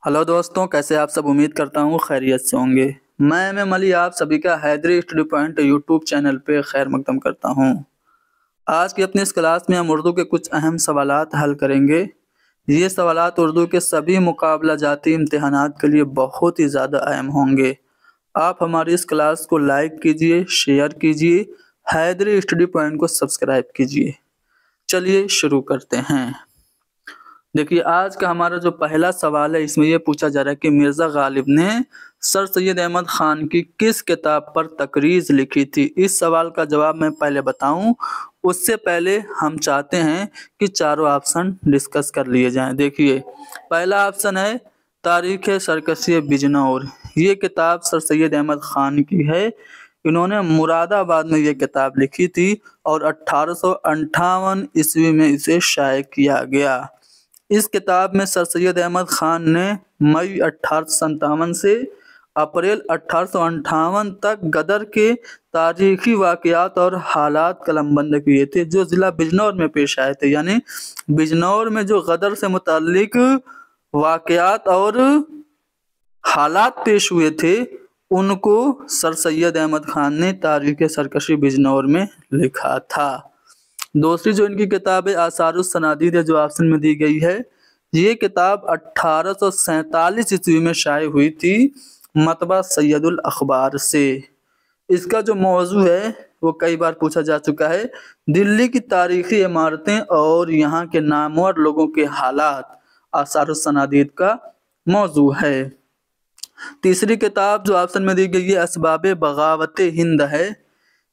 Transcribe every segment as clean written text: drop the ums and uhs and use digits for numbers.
Hello दोस्तों, कैसे आप सब। उम्मीद करता हूँ खैरियत से होंगे। मैं एम अली आप सभी का Haidari study point YouTube channel पे खैर मकदम करता हूँ। आज की अपनी इस क्लास में हम उर्दू के कुछ अहम सवालात हल करेंगे। ये सवालात उर्दू के सभी मुकाबला जाती इम्तिहानात के लिए बहुत ही ज़्यादा अहम होंगे। आप हमारी इस क्लास को लाइक कीजिए, शेयर कीजिए, हैदरी स्टडी पॉइंट को सब्सक्राइब कीजिए। चलिए शुरू करते हैं। देखिए, आज का हमारा जो पहला सवाल है इसमें यह पूछा जा रहा है कि मिर्ज़ा गालिब ने सर सैयद अहमद खान की किस किताब पर तकरीज़ लिखी थी। इस सवाल का जवाब मैं पहले बताऊं उससे पहले हम चाहते हैं कि चारों ऑप्शन डिस्कस कर लिए जाएं। देखिए, पहला ऑप्शन है तारीख़ सरकशी बिजनौर। ये किताब सर सैयद अहमद खान की है। इन्होंने मुरादाबाद में ये किताब लिखी थी और 1858 ईस्वी में इसे शाये किया गया। इस किताब में सर सैयद अहमद खान ने मई 1857 से अप्रैल 1858 तक गदर के तारीखी वाक़यात और हालात कलमबंद किए थे जो ज़िला बिजनौर में पेश आए थे। यानी बिजनौर में जो गदर से मुताल्लिक वाक़यात और हालात पेश हुए थे उनको सर सैयद अहमद खान ने तारीख़ सरकशी बिजनौर में लिखा था। दूसरी जो इनकी किताब है आसारुस सनादीद है, जो ऑप्शन में दी गई है। ये किताब 1847 ईस्वी में शाये हुई थी मतबा सैयदुल अखबार से। इसका जो मौजू है वो कई बार पूछा जा चुका है। दिल्ली की तारीखी इमारतें और यहाँ के नामवर लोगों के हालात आसारुस सनादीद का मौजू है। तीसरी किताब जो ऑप्शन में दी गई है असबाब बगावत हिंद है।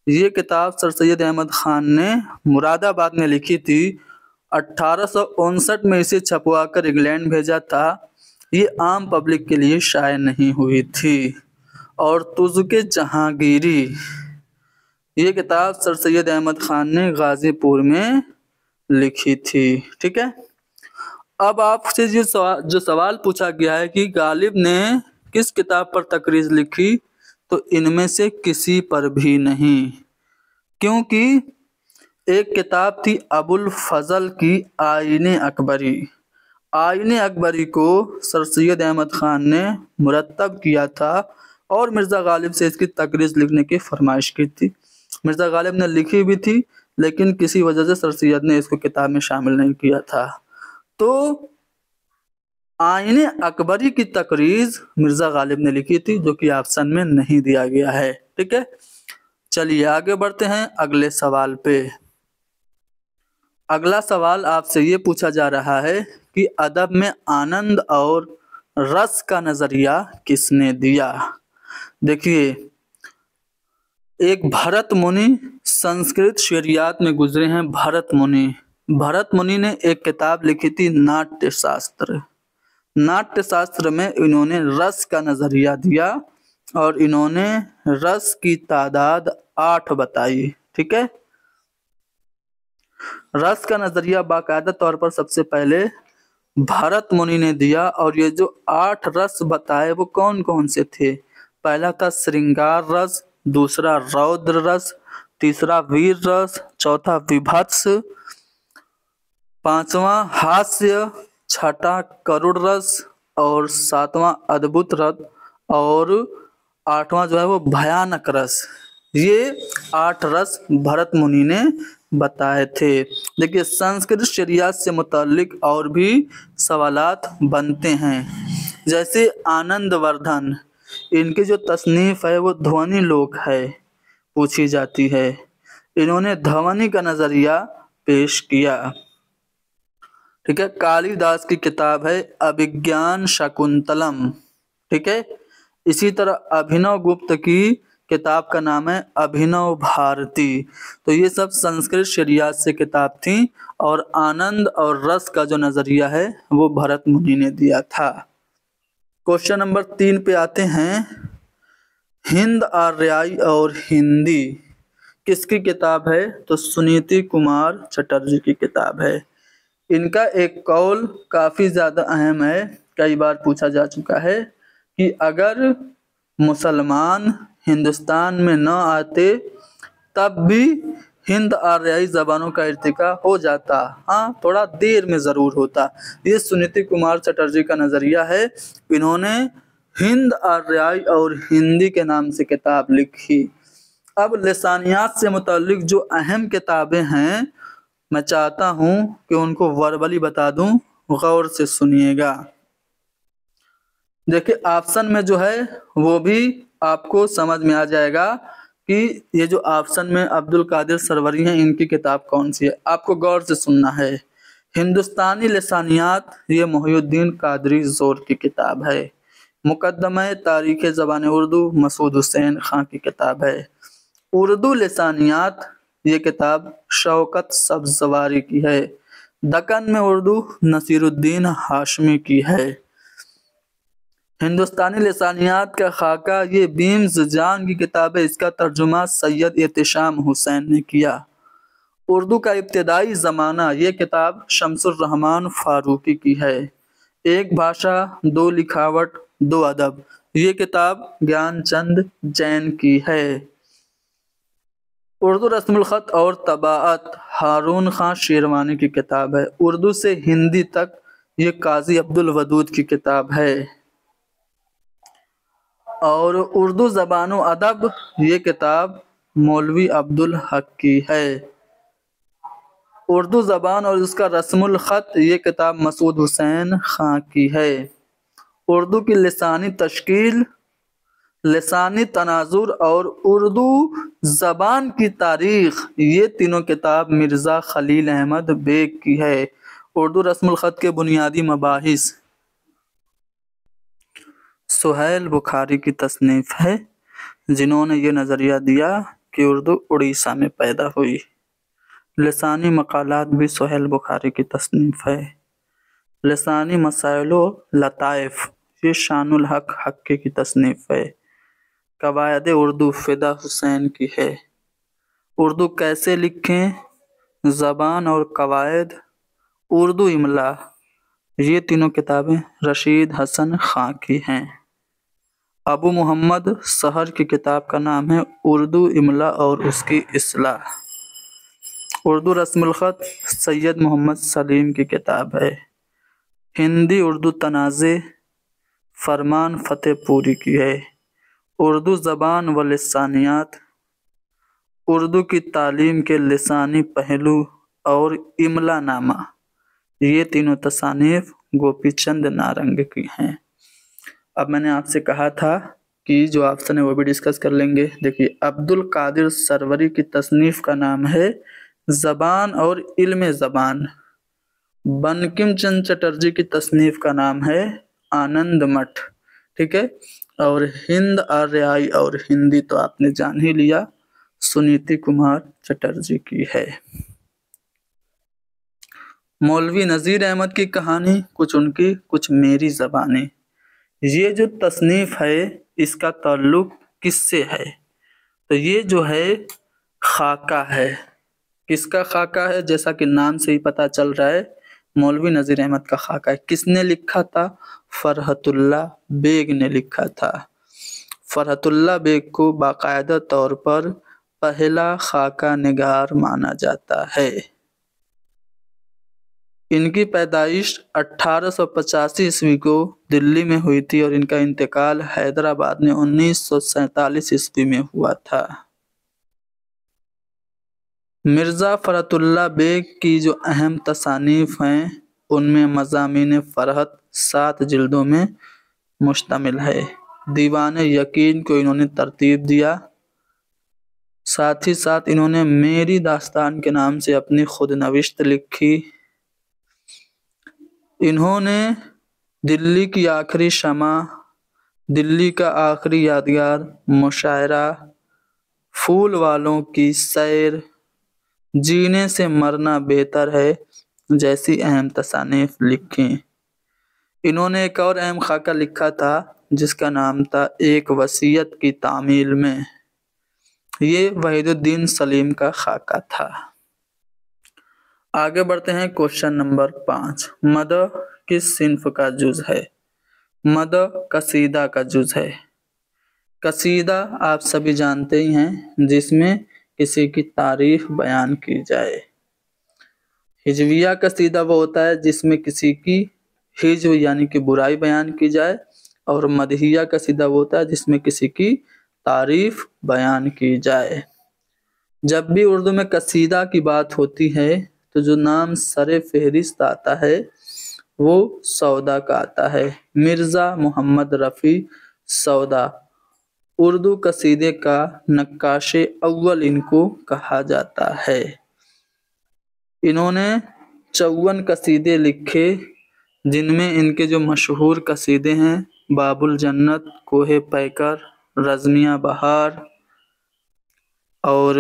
ये किताब सर सैयद अहमद खान ने मुरादाबाद में लिखी थी। 1859 में इसे छपवाकर इंग्लैंड भेजा था। ये आम पब्लिक के लिए शाये नहीं हुई थी। और तुज़्के जहांगीरी, ये किताब सर सैयद अहमद खान ने गाज़ीपुर में लिखी थी। ठीक है, अब आपसे जो सवाल पूछा गया है कि गालिब ने किस किताब पर तकरीज़ लिखी, तो इनमें से किसी पर भी नहीं, क्योंकि एक किताब थी अबुल फजल की आईने अकबरी। आईने अकबरी को सर सैयद अहमद खान ने मुरतब किया था और मिर्ज़ा गालिब से इसकी तकरीज़ लिखने की फरमाइश की थी। मिर्ज़ा गालिब ने लिखी भी थी लेकिन किसी वजह से सर सैयद ने इसको किताब में शामिल नहीं किया था। तो आईने अकबरी की तकरीज़ मिर्ज़ा गालिब ने लिखी थी, जो कि ऑप्शन में नहीं दिया गया है। ठीक है, चलिए आगे बढ़ते हैं अगले सवाल पे। अगला सवाल आपसे ये पूछा जा रहा है कि अदब में आनंद और रस का नज़रिया किसने दिया। देखिए, एक भरत मुनि संस्कृत शरियात में गुजरे हैं। भरत मुनि ने एक किताब लिखी थी नाट्य शास्त्र। नाट्य शास्त्र में इन्होंने रस का नज़रिया दिया और इन्होंने रस की तादाद 8 बताई। ठीक है, रस का नज़रिया बाकायदा तौर पर सबसे पहले भरत मुनि ने दिया और ये जो 8 रस बताए वो कौन कौन से थे। पहला था श्रृंगार रस, दूसरा रौद्र रस, तीसरा वीर रस, चौथा विभत्स, पांचवा हास्य, छठा करुण रस और सातवां अद्भुत रस और आठवां जो है वो भयानक रस। ये 8 रस भरत मुनि ने बताए थे। देखिए, संस्कृत शरियत से मुताल्लिक और भी सवालात बनते हैं, जैसे आनंद वर्धन, इनकी जो तसनीफ है वो ध्वनि लोक है, पूछी जाती है। इन्होंने ध्वनि का नज़रिया पेश किया। ठीक है, कालिदास की किताब है अभिज्ञान शकुंतलम। ठीक है, इसी तरह अभिनव गुप्त की किताब का नाम है अभिनव भारती। तो ये सब संस्कृत शरियत से किताब थी और आनंद और रस का जो नज़रिया है वो भरत मुनि ने दिया था। क्वेश्चन नंबर 3 पे आते हैं। हिंद आर्याई और हिंदी किसकी किताब है, तो सुनीति कुमार चटर्जी की किताब है। इनका एक कौल काफ़ी ज़्यादा अहम है, कई बार पूछा जा चुका है कि अगर मुसलमान हिंदुस्तान में न आते तब भी ہند آریائی زبانوں کا ارتقا ہو جاتا، ہاں تھوڑا دیر میں ضرور ہوتا۔ یہ سنیتی کمار چٹرجی کا نظریہ ہے۔ انہوں نے ہند آریائی اور ہندی کے نام سے کتاب لکھی۔ اب لسانیات سے متعلق جو اہم کتابیں ہیں میں چاہتا ہوں کہ ان کو وربلی بتا دوں، غور سے سنیے گا۔ دیکھیں آپشن میں جو ہے وہ بھی آپ کو سمجھ میں آ جائے گا کہ یہ جو آپشن میں عبدالقادر سروری ہیں ان کی کتاب کون سی ہے، آپ کو غور سے سننا ہے۔ ہندوستانی لسانیات، یہ محی الدین قادری زور کی کتاب ہے۔ مقدمہ تاریخ زبان اردو، مسعود حسین خان کی کتاب ہے۔ اردو لسانیات، یہ کتاب شوکت سبزواری کی ہے۔ دکن میں اردو، نصیر الدین ہاشمی کی ہے۔ ہندوستانی لسانیات کا خاکہ، یہ بیمز جان کی کتاب ہے، اس کا ترجمہ سید احتشام حسین نے کیا۔ اردو کا ابتدائی زمانہ، یہ کتاب شمس الرحمن فاروقی کی ہے۔ ایک بھاشا، دو لکھاوٹ، دو ادب، یہ کتاب گیان چند جین کی ہے۔ اردو رسم الخط اور طباعت، ہارون خان شیروانی کی کتاب ہے۔ اردو سے ہندی تک، یہ قاضی عبدالودود کی کتاب ہے۔ اور اردو زبان و ادب، یہ کتاب مولوی عبدالحق کی ہے۔ اردو زبان اور اس کا رسم الخط، یہ کتاب مسعود حسین خان کی ہے۔ اردو کی لسانی تشکیل، لسانی تناظر اور اردو زبان کی تاریخ، یہ تینوں کتاب مرزا خلیل احمد بیگ کی ہے۔ اردو رسم الخط کے بنیادی مباحث، سہیل بخاری کی تصنیف ہے، جنہوں نے یہ نظریہ دیا کہ اردو اڑیسہ میں پیدا ہوئی۔ لسانی مقالات بھی سہیل بخاری کی تصنیف ہے۔ لسانی مسائل و لطائف، یہ شان الحق حقی کی تصنیف ہے۔ قواعد اردو، فدا حسین کی ہے۔ اردو کیسے لکھیں، زبان اور قواعد، اردو املا، یہ تینوں کتابیں رشید حسن خان کی ہیں۔ ابو محمد سحر کی کتاب کا نام ہے اردو املا اور اس کی اصلاح۔ اردو رسم الخط، سید محمد سلیم کی کتاب ہے۔ ہندی اردو تنازع، فرمان فتح پوری کی ہے۔ اردو زبان و لسانیات، اردو کی تعلیم کے لسانی پہلو اور املا نامہ، یہ تینوں تصانیف گوپی چند نارنگ کی ہیں۔ اب میں نے آپ سے کہا تھا کہ جو آپشن ہے وہ بھی ڈسکس کر لیں گے۔ دیکھیے عبدالقادر سروری کی تصنیف کا نام ہے زبان اور علم زبان۔ بنکم چند چٹرجی کی تصنیف کا نام ہے آنند مٹھ، ٹھیک ہے۔ اور ہند آریائی اور ہندی تو آپ نے جان ہی لیا، سنیتی کمار چٹرجی کی ہے۔ مولوی نذیر احمد کی کہانی، کچھ ان کی کچھ میری زبانی، یہ جو تصنیف ہے اس کا تعلق کس سے ہے؟ تو یہ جو ہے خاکہ ہے۔ کس کا خاکہ ہے؟ جیسا کہ نام سے ہی پتہ چل رہا ہے، مولوی نذیر احمد کا خاکہ ہے۔ کس نے لکھا تھا؟ فرحت اللہ بیگ نے لکھا تھا۔ فرحت اللہ بیگ کو باقاعدہ طور پر پہلا خاکہ نگار مانا جاتا ہے۔ ان کی پیدائش 1885 کو دلی میں ہوئی تھی اور ان کا انتقال حیدرآباد میں 1947 میں ہوا تھا۔ مرزا فرحت اللہ بیگ کی جو اہم تصانیف ہیں ان میں مضامین فرحت 7 جلدوں میں مشتمل ہے۔ دیوان یقین کو انہوں نے ترتیب دیا، ساتھ ہی ساتھ انہوں نے میری داستان کے نام سے اپنی خود نوشت لکھی۔ انہوں نے دلی کی آخری شمع، دلی کا آخری یادگار، مشاعرہ، پھول والوں کی سیر، جینے سے مرنا بہتر ہے جیسی اہم تصانیف لکھیں۔ انہوں نے ایک اور اہم خاکہ لکھا تھا جس کا نام تھا ایک وصیت کی تعمیل میں، یہ وحید الدین سلیم کا خاکہ تھا۔ آگے بڑھتے ہیں کوشچن نمبر 5۔ مدح کس صنف کا جز ہے؟ مدح قصیدہ کا جز ہے۔ قصیدہ آپ سبھی جانتے ہی ہیں، جس میں किसी की तारीफ बयान की जाए। हिजविया कसीदा वो होता है जिसमें किसी की हिज्व यानी कि बुराई बयान की जाए, और मदहिया कसीदा वो होता है जिसमें किसी की तारीफ बयान की जाए। जब भी उर्दू में कसीदा की बात होती है तो जो नाम सरे फहरिस्त आता है वो सौदा का आता है। मिर्ज़ा मोहम्मद रफ़ी सौदा उर्दू कसीदे का नक्काशे अव्वल इनको कहा जाता है। इन्होंने 54 कसीदे लिखे, जिनमें इनके जो मशहूर कसीदे हैं बाबुल जन्नत, कोहे पैकर, रज़निया बहार और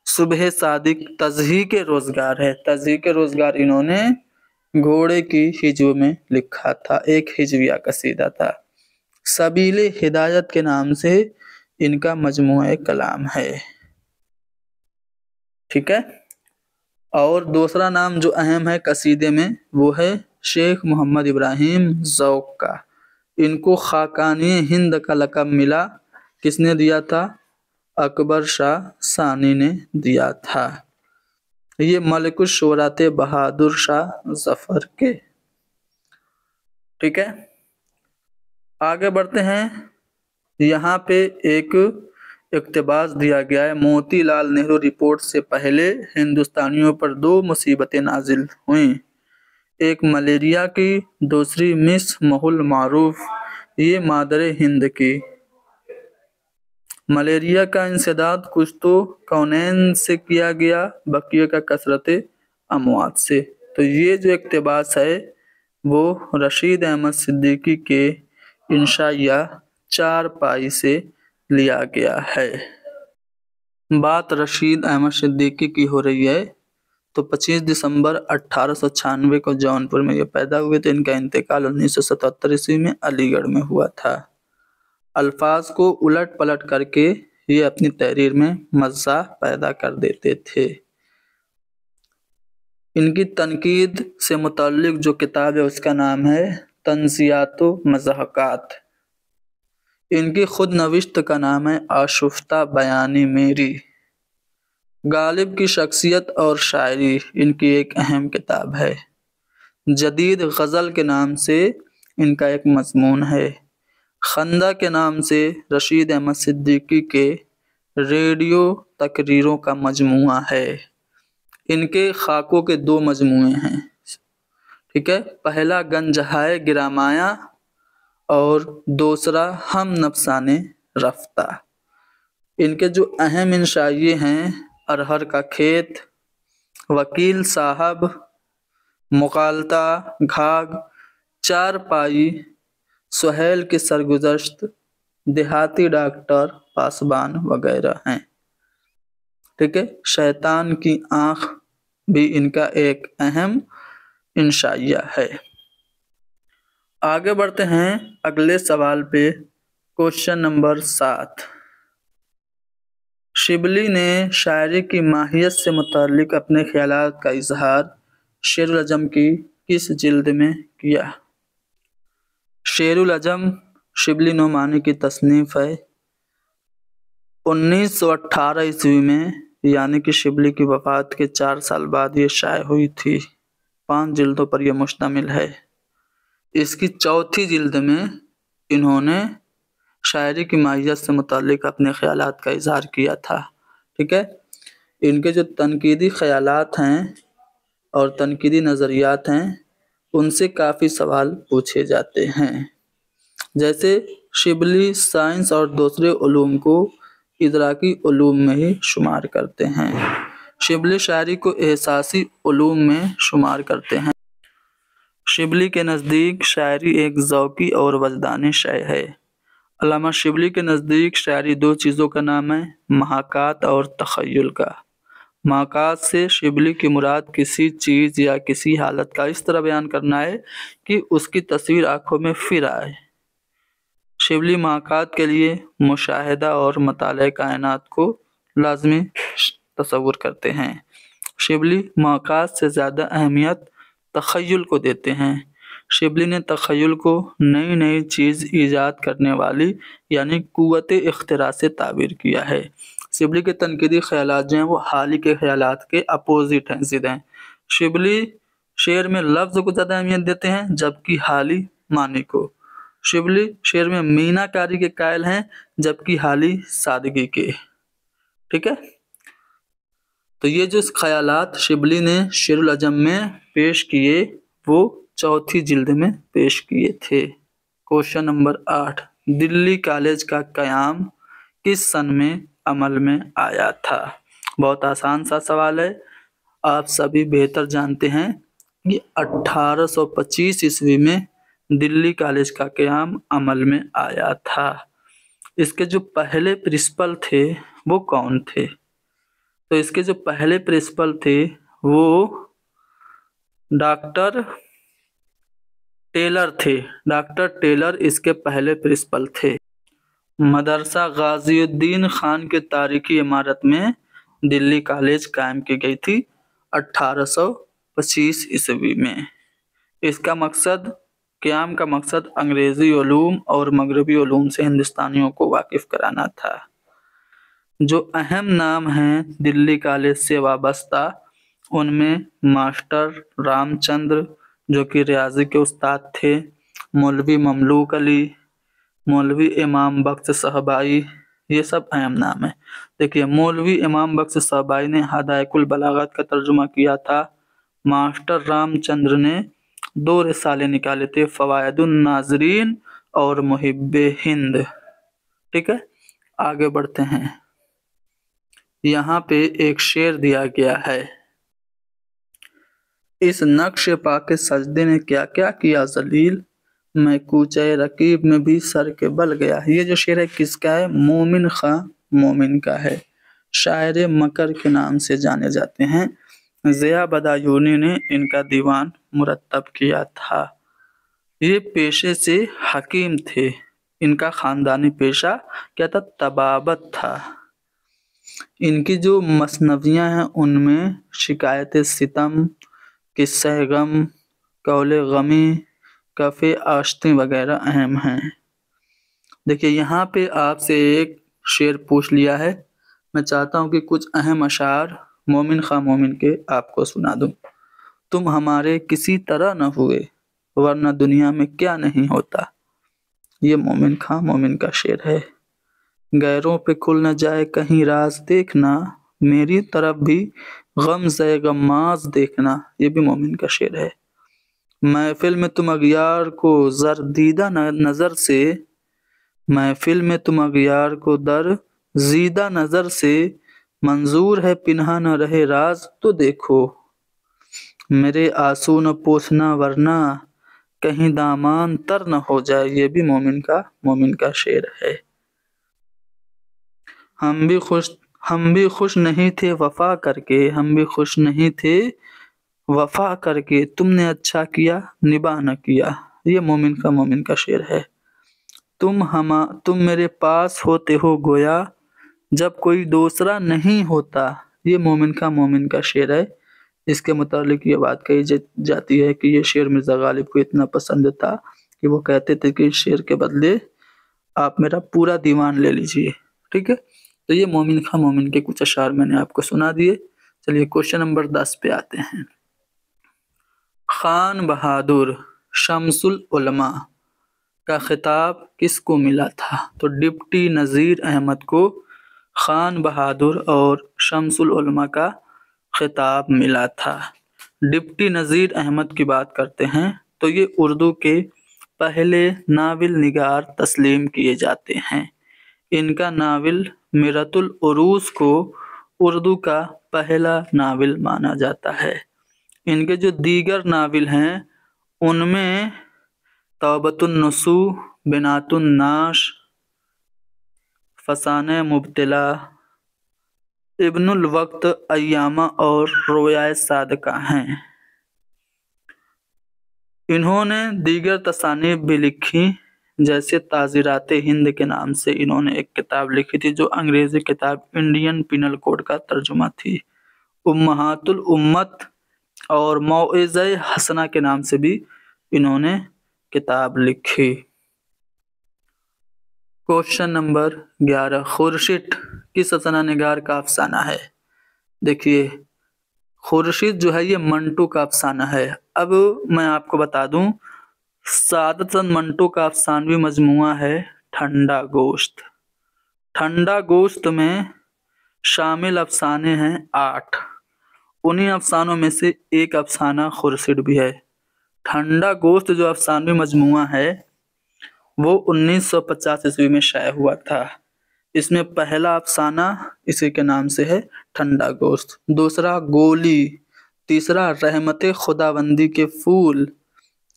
सुबह सादिक, तज़हीक रोज़गार है। तज़हीक रोज़गार इन्होंने घोड़े की हिज्व में लिखा था, एक हिजविया कसीदा था। सबीले हिदायत के नाम से इनका मजमूआ कलाम है। ठीक है। और दूसरा नाम जो अहम है कसीदे में वो है शेख मोहम्मद इब्राहिम ज़ौक़ का। इनको खाकानी हिंद का लक़ब मिला, किसने दिया था? अकबर शाह सानी ने दिया था। ये मलिकुश शुरा थे बहादुर शाह जफर के। ठीक है, आगे बढ़ते हैं। यहाँ पे एक इक़्तिबास दिया गया है, मोतीलाल नेहरू रिपोर्ट से पहले हिंदुस्तानियों पर 2 मुसीबतें नाजिल हुई, एक मलेरिया की, दूसरी मिस महुल मारूफ, ये मादरे हिंद की। मलेरिया का इंसदाद कुछ तो कौनैन से किया गया, बकिया का कसरत अमवात से। तो ये जो इक़्तिबास है वो रशीद अहमद सिद्दीकी के इंशाइया 4 पाई से लिया गया है। बात रशीद अहमद सिद्दीकी की हो रही है। तो 25 दिसंबर 1896 को जौनपुर में ये पैदा हुए थे। इनका इंतकाल 1977 ईस्वी में अलीगढ़ में हुआ था। अल्फाज को उलट पलट करके ये अपनी तहरीर में मज़ा पैदा कर देते थे। इनकी तनकीद से मुतल्लिक जो किताब है उसका नाम है तंज़ियात व मज़हक़ात। इनकी खुद नविश्त का नाम है आशुफ्ता बयानी मेरी। गालिब की शख्सियत और शायरी इनकी एक अहम किताब है। जदीद गज़ल के नाम से इनका एक मज़मून है। खंदा के नाम से रशीद अहमद सिद्दीकी के रेडियो तकरीरों का मजमूआ है। इनके खाकों के 2 मजमूए हैं। ठीक है, पहला गंजहाए गिरामाया और दूसरा हम नफसाने रफ्ता। इनके जो अहम इंशाइये हैं अरहर का खेत, वकील साहब, मुकालता, घाग, 4 पाई, सुहेल की सरगुज़श्त, देहाती डॉक्टर, पासबान वगैरह हैं। ठीक है, शैतान की आँख भी इनका एक अहम इंशाइया है। आगे बढ़ते हैं अगले सवाल पे। Question number 7। शिबली ने शायरी की माहियत से मुताल्लिक अपने ख्यालात का इजहार शेरुल अजम की किस जिल्द में किया? शेरुल अजम शिबली नोमानी की तसनीफ़ है। 1918 ईस्वी में, यानी कि शिबली की वफ़ात के 4 साल बाद ये शाये हुई थी। 5 जिल्दों पर यह मुश्तमिल है। इसकी चौथी जिल्द में इन्होंने शायरी की माहियत से मुताल्लिक अपने ख्यालात का इजहार किया था। ठीक है, इनके जो तनकीदी ख्यालात हैं और तनकीदी नज़रियात हैं उनसे काफ़ी सवाल पूछे जाते हैं। जैसे शिबली साइंस और दूसरे उलूम को इदराकी उलूम में ही शुमार करते हैं। शिबली शायरी को एहसासी उलूम में शुमार करते हैं। शिबली के नज़दीक शायरी एक ज़ौक़ी और वजदानी शय है। अल्लामा शिबली के नज़दीक शायरी 2 चीज़ों का नाम है, महाकात और तख़य्युल का। महाकात से शिबली की मुराद किसी चीज़ या किसी हालत का इस तरह बयान करना है कि उसकी तस्वीर आँखों में फिर आए। शिबली महाकात के लिए मुशाहिदा और मताले कायनात को लाज़मी तसव्वुर करते हैं। शिबली महाकात से ज़्यादा अहमियत तख़य्युल को देते हैं। शिबली ने तख़य्युल को नई नई चीज़ ईजाद करने वाली यानी कुव्वत इख्तिरा से ताबीर किया है। شبلی کے تنقیدی خیالات جو ہیں وہ حالی کے خیالات کے اپوزٹ ہیں، ضد ہیں۔ شبلی شعر میں لفظ کو زیادہ اہمیت دیتے ہیں جبکہ حالی معنی کو۔ شبلی شعر میں مینا کاری کے قائل ہیں جبکہ حالی سادگی کے۔ ٹھیک ہے، تو یہ جو خیالات شبلی نے شعر العجم میں پیش کیے وہ چوتھی جلد میں پیش کیے تھے۔ کوشچن نمبر 8، دلی کالج کا قیام کس سن میں عمل میں آیا تھا؟ بہت آسان سا سوال ہے، آپ سبھی بہتر جانتے ہیں کہ 1825 عیسوی میں دلی کالج کا قیام عمل میں آیا تھا۔ اس کے جو پہلے پرنسپل تھے وہ کون تھے؟ تو اس کے جو پہلے پرنسپل تھے وہ ڈاکٹر ٹیلر تھے۔ ڈاکٹر ٹیلر اس کے پہلے پرنسپل تھے۔ مدرسہ غازی الدین خان کے تاریخی عمارت میں دلی کالج قائم کی گئی تھی 1825 عیسوی میں۔ اس کا مقصد، قیام کا مقصد انگریزی علوم اور مغربی علوم سے ہندوستانیوں کو واقف کرانا تھا۔ جو اہم نام ہیں دلی کالج سے وابستہ ان میں ماسٹر رام چندر جو کہ ریاضی کے استاد تھے، مولوی مملوک علی، مولوی امام بخش صاحبائی، یہ سب اہم نام ہیں۔ دیکھیے، مولوی امام بخش صاحبائی نے حدائق البلاغت کا ترجمہ کیا تھا۔ ماسٹر رام چندر نے 2 رسالے نکالے تھے، فوائد الناظرین اور محب ہند۔ ٹھیک ہے، آگے بڑھتے ہیں۔ یہاں پہ ایک شعر دیا گیا ہے، اس نقش پا کے سجدے نے کیا کیا کیا ذلیل، میں کوچے رقیب میں بھی سر کے بل گیا۔ یہ جو شعر ہے کس کا ہے؟ مومن خاں مومن کا ہے۔ شاعر مکر کے نام سے جانے جاتے ہیں۔ ضیاء بدایونی نے ان کا دیوان مرتب کیا تھا۔ یہ پیشے سے حکیم تھے۔ ان کا خاندانی پیشہ کیا تھا؟ طبابت تھا۔ ان کی جو مثنویاں ہیں ان میں شکایت ستم، قصہ غم، قول غمی، کف آشتی وغیرہ اہم ہیں۔ دیکھیے، یہاں پہ آپ سے ایک شعر پوچھ لیا ہے، میں چاہتا ہوں کہ کچھ اہم اشعار مومن خواہ مومن کے آپ کو سنا دوں۔ تم ہمارے کسی طرح نہ ہوئے ورنہ دنیا میں کیا نہیں ہوتا، یہ مومن خواہ مومن کا شعر ہے۔ غیروں پہ کھل نہ جائے کہیں راز دیکھنا، میری طرف بھی غم زے غماز دیکھنا، یہ بھی مومن کا شعر ہے۔ محفل میں تم اغیار کو زردیدہ نظر سے، محفل میں تم اغیار کو زیدہ نظر سے، منظور ہے پنہا نہ رہے راز تو دیکھو، میرے آنسو نہ پوچھنا ورنہ کہیں دامان تر نہ ہو جائے، یہ بھی مومن کا شعر ہے۔ ہم بھی خوش نہیں تھے وفا کر کے، ہم بھی خوش نہیں تھے وفا کر کے، تم نے اچھا کیا نباہ نہ کیا، یہ مومن کا شعر ہے۔ تم میرے پاس ہوتے ہو گویا جب کوئی دوسرا نہیں ہوتا، یہ مومن کا شعر ہے۔ اس کے متعلق یہ بات کہی جاتی ہے کہ یہ شعر مرزا غالب کو اتنا پسند تھا کہ وہ کہتے تھے کہ اس شعر کے بدلے آپ میرا پورا دیوان لے لیجئے۔ ٹھیک ہے، تو یہ مومن خواہ مومن کے کچھ اشعار میں نے آپ کو سنا دیے۔ چلیے کوشچن نمبر 10 پہ آتے ہیں۔ خان بہادر شمس العلماء کا خطاب کس کو ملا تھا؟ تو ڈپٹی نذیر احمد کو خان بہادر اور شمس العلماء کا خطاب ملا تھا۔ ڈپٹی نذیر احمد کی بات کرتے ہیں تو یہ اردو کے پہلے ناول نگار تسلیم کیے جاتے ہیں۔ ان کا ناول میرۃ العروض کو اردو کا پہلا ناول مانا جاتا ہے۔ ان کے جو دیگر ناول ہیں ان میں توبۃ النصوح، بنات الناش، فسانہ مبتلا، ابن الوقت، ایامہ اور رویائے صادقہ ہیں۔ انہوں نے دیگر تصانیف بھی لکھی، جیسے تعزیرات ہند کے نام سے انہوں نے ایک کتاب لکھی تھی جو انگریزی کتاب انڈین پینل کوڈ کا ترجمہ تھی۔ امہات الامت اور موعظہ حسنہ کے نام سے بھی انہوں نے کتاب لکھی۔ کوشچن نمبر 11، خورشید किस अफसाना निगार का अफसाना है? देखिए, खुर्शीद जो है ये मंटू का अफसाना है। अब मैं आपको बता दूं, सादत चंद मंटू का अफसानवी मजमुआ है ठंडा गोश्त। ठंडा गोश्त में शामिल अफसाने हैं 8। उन्हीं अफसानों में से एक अफसाना खुर्शीद भी है। ठंडा गोश्त जो अफसानवी मजमुआ है वो 1950 ईस्वी में शाया हुआ था। इसमें पहला अफसाना इसी के नाम से है ठंडा गोश्त, दूसरा गोली, तीसरा रहमते खुदाबंदी के फूल,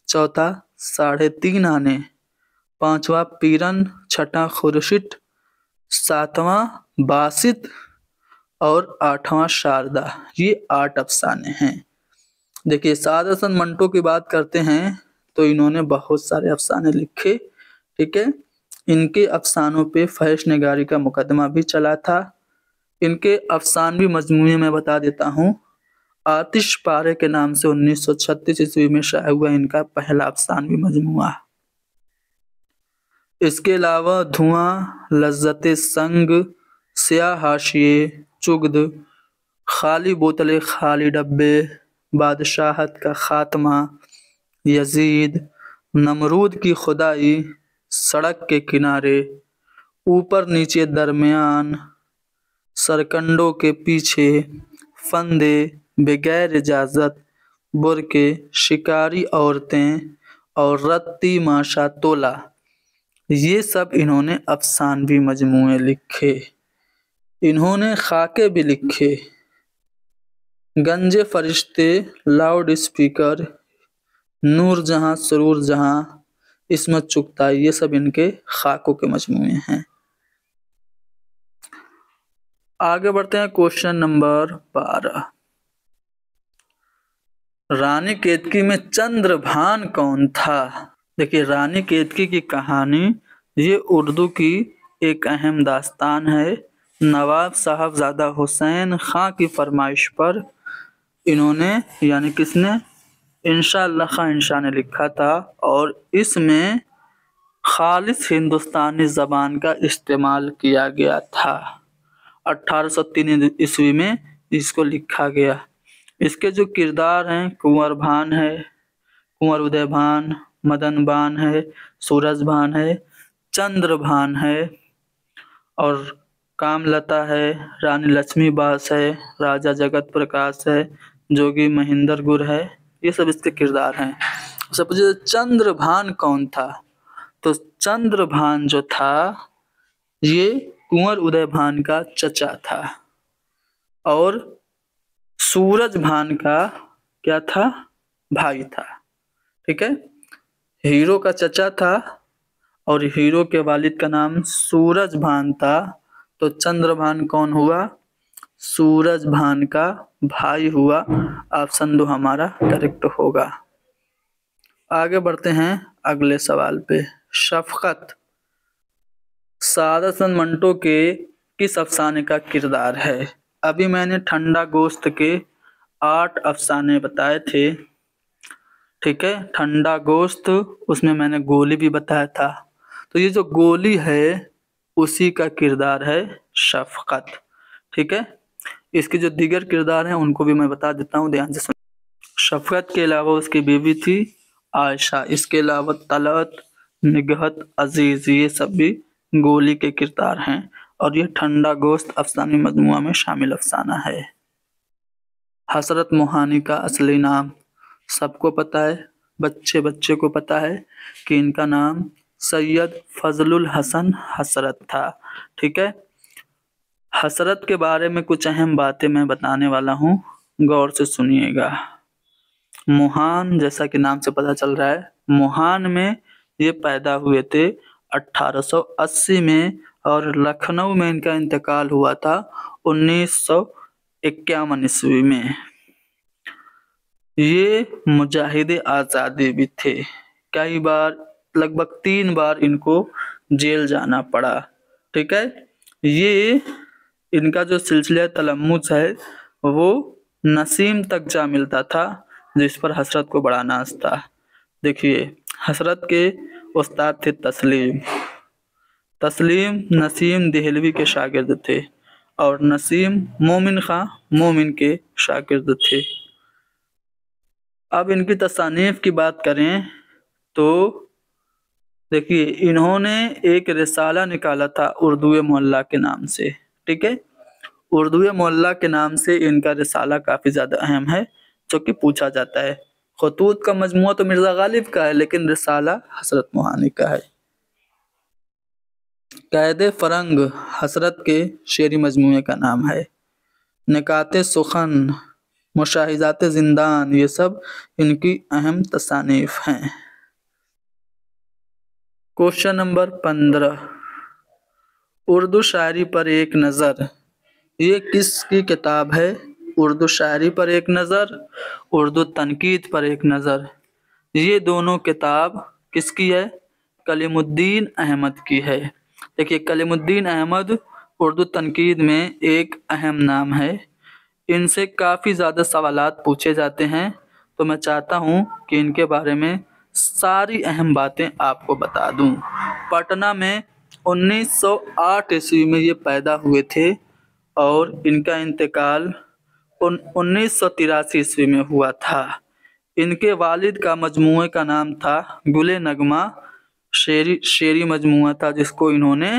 चौथा 3.5 आने, पांचवा पीरन, छठा खुर्शीद, सातवां बासित और आठवां शारदा। ये 8 अफसाने हैं। देखिए, सादत चंद मंटो की बात करते हैं तो इन्होंने बहुत सारे अफसाने लिखे। ठीक है, इनके अफसानों पे फहश निगारी का मुकदमा भी चला था। इनके अफसानवी मजमूए में बता देता हूँ। आतिश पारे के नाम से 1936 ईस्वी में शाया हुआ इनका पहला अफसानवी मजमुआ। इसके अलावा धुआं, लज्जते संग, स्याह हाशिए, चुग्द, खाली बोतलें खाली डब्बे, बादशाहत का खात्मा, यजीद, नमरूद की खुदाई, सड़क के किनारे, ऊपर नीचे दरमियान, सरकंडों के पीछे, फंदे, बगैर इजाज़त, बुरके, शिकारी औरतें और रत्ती माशा तोला, ये सब इन्होंने अफसानवी मजमूए लिखे। इन्होंने खाके भी लिखे। गंजे फरिश्ते, लाउड स्पीकर, नूर जहां सुरूर जहां, इसमत चुगता, ये सब इनके खाकों के मजमूए हैं। आगे बढ़ते हैं क्वेश्चन नंबर 12। रानी केतकी में चंद्रभान कौन था? देखिए, रानी केतकी की कहानी ये उर्दू की एक अहम दास्तान है। नवाब साहबजादा हुसैन खां की फरमाइश पर इन्होंने, यानी किसने, इंशाअल्लाह खां इंशा ने लिखा था और इसमें खालिस हिंदुस्तानी ज़बान का इस्तेमाल किया गया था। 1803 ईस्वी में इसको लिखा गया। इसके जो किरदार हैं, कुंवर भान है, कुंवर उदय भान, मदन भान है, सूरज भान है, चंद्र भान है और कामलता है, रानी लक्ष्मी बास है, राजा जगत प्रकाश है, जोगी महेंद्र गुर है। ये सब इसके किरदार हैं। सब पूछे चंद्रभान कौन था? तो चंद्रभान जो था ये कुंवर उदय भान का चचा था और सूरज भान का क्या था? भाई था। ठीक है, हीरो का चचा था और हीरो के वालिद का नाम सूरज भान था। तो चंद्रभान कौन हुआ? सूरज भान का भाई हुआ। ऑप्शन 2 हमारा करेक्ट होगा। आगे बढ़ते हैं अगले सवाल पे। शफकत सादत चंद मंटो के किस अफसाने का किरदार है? अभी मैंने ठंडा गोश्त के 8 अफसाने बताए थे। ठीक है, ठंडा गोश्त, उसमें मैंने गोली भी बताया था। तो ये जो गोली है उसी का किरदार है शफकत। ठीक है, इसके जो दीगर किरदार हैं उनको भी मैं बता देता हूँ, ध्यान से सुन। शफकत के अलावा उसकी बीवी थी आयशा। इसके अलावा तलत, निगहत, अजीज, ये सब भी गोली के किरदार हैं और ये ठंडा गोश्त अफसानी मजमुआ में शामिल अफसाना है। हसरत मोहानी का असली नाम सबको पता है, बच्चे बच्चे को पता है कि इनका नाम सैयद फजलुल हसन हसरत था। ठीक है, हसरत के बारे में कुछ अहम बातें मैं बताने वाला हूँ, गौर से सुनिएगा। मोहान, जैसा कि नाम से पता चल रहा है, मोहान में ये पैदा हुए थे 1880 में और लखनऊ में इनका इंतकाल हुआ था 1951 ईस्वी में। ये मुजाहिदे आज़ादी भी थे। कई बार, लगभग 3 बार इनको जेल जाना पड़ा। ठीक है, ये इनका जो सिलसिला तलम्मुस है वो नसीम तक जा मिलता था, जिस पर हसरत को बड़ा नाज था। देखिए, हसरत के उस्ताद थे तस्लीम। तस्लीम नसीम देहलवी के शागिर्द थे اور نسیم مومن خان مومن کے شاگرد تھے۔ اب ان کی تصانیف کی بات کریں تو دیکھیے انہوں نے ایک رسالہ نکالا تھا اردو معلیٰ کے نام سے، ٹھیک ہے، اردو معلیٰ کے نام سے ان کا رسالہ کافی زیادہ اہم ہے جو کہ پوچھا جاتا ہے۔ خطوط کا مجموعہ تو مرزا غالب کا ہے لیکن رسالہ حضرت موہانی کا ہے۔ قید فرنگ حضرت کے شعری مجموعے کا نام ہے۔ نکات سخن، مشاہدات زندان، یہ سب ان کی اہم تصانیف ہیں۔ کوشچن نمبر 15، اردو شاعری پر ایک نظر، یہ کس کی کتاب ہے؟ اردو شاعری پر ایک نظر، اردو تنقید پر ایک نظر، یہ دونوں کتاب کس کی ہے؟ کلیم الدین احمد کی ہے۔ دیکھیے کلیم الدین احمد اردو تنقید میں ایک اہم نام ہے، ان سے کافی زیادہ سوالات پوچھے جاتے ہیں، تو میں چاہتا ہوں کہ ان کے بارے میں ساری اہم باتیں آپ کو بتا دوں۔ پٹنہ میں 1908 عیسوی میں یہ پیدا ہوئے تھے اور ان کا انتقال 1983 عیسوی میں ہوا تھا۔ ان کے والد کا مجموعے کا نام تھا گل نغمہ، شعری مجموعہ تھا جس کو انہوں نے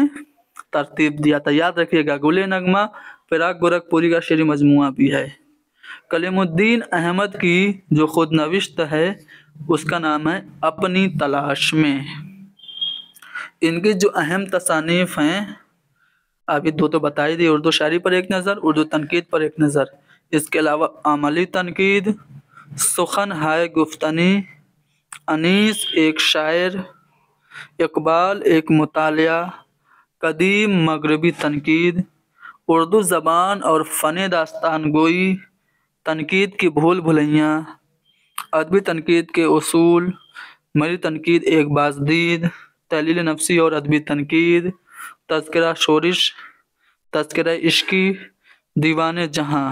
ترتیب دیا تھا، یاد رکھیے گا، گل نغمہ فراق گورکھپوری کا شعری مجموعہ بھی ہے۔ کلیم الدین احمد کی جو خود نوشت ہے اس کا نام ہے اپنی تلاش میں۔ ان کی جو اہم تصانیف ہیں ابھی دو تو بتا ہی دی، اردو شاعری پر ایک نظر، اردو تنقید پر ایک نظر، اس کے علاوہ عملی تنقید، سخن ہائے گفتنی، انیس ایک شاعر، اقبال ایک مطالعہ، قدیم مغربی تنقید، اردو زبان اور فن داستان گوئی، تنقید کی بھول بھلیاں، ادبی تنقید کے اصول، میری تنقید ایک بازدید، تحلیل نفسی اور ادبی تنقید، تذکرہ شورش، تذکرہ عشقی، دیوان جہاں،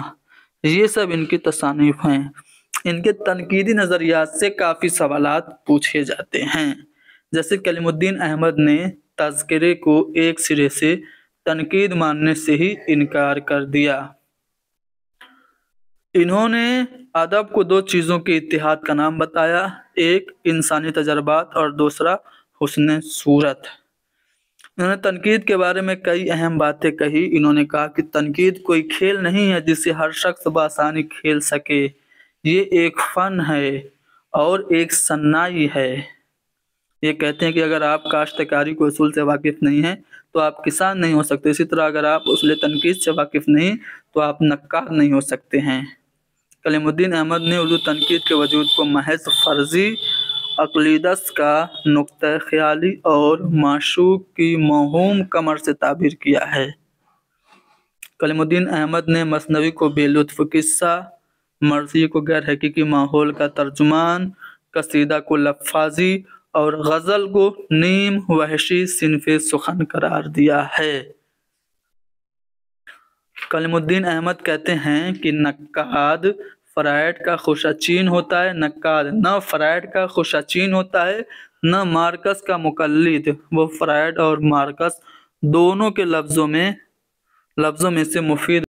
یہ سب ان کی تصانیف ہیں۔ ان کے تنقیدی نظریات سے کافی سوالات پوچھے جاتے ہیں، جیسے کلیم الدین احمد نے تذکرے کو ایک سرے سے تنقید ماننے سے ہی انکار کر دیا۔ انہوں نے ادب کو دو چیزوں کے اتحاد کا نام بتایا، ایک انسانی تجربات اور دوسرا حسن صورت۔ انہوں نے تنقید کے بارے میں کئی اہم باتیں کہی۔ انہوں نے کہا کہ تنقید کوئی کھیل نہیں ہے جسے ہر شخص بآسانی کھیل سکے، یہ ایک فن ہے اور ایک صناعی ہے۔ یہ کہتے ہیں کہ اگر آپ کاشتکاری کے اصول سے واقف نہیں ہیں تو آپ کسان نہیں ہو سکتے، اسی طرح اگر آپ اصول تنقید سے واقف نہیں تو آپ نقاد نہیں ہو سکتے ہیں۔ کلیم الدین احمد نے اردو تنقید کے وجود کو محض فرضی عقیدت کا نقطہ خیالی اور معشوق کی موہوم کمر سے تعبیر کیا ہے۔ کلیم الدین احمد نے مثنوی کو بے لطف قصہ، مرثیے کو غیر حقیقی ماحول کا ترجمان، قصیدہ کو لفاظی اور غزل کو نیم وحشی صنف سخن قرار دیا ہے۔ کلیم الدین احمد کہتے ہیں کہ نقاد فرائڈ کا خوشچین ہوتا ہے، نقاد نہ فرائڈ کا خوشچین ہوتا ہے نہ مارکس کا مقلد، وہ فرائڈ اور مارکس دونوں کے لفظوں میں سے مفید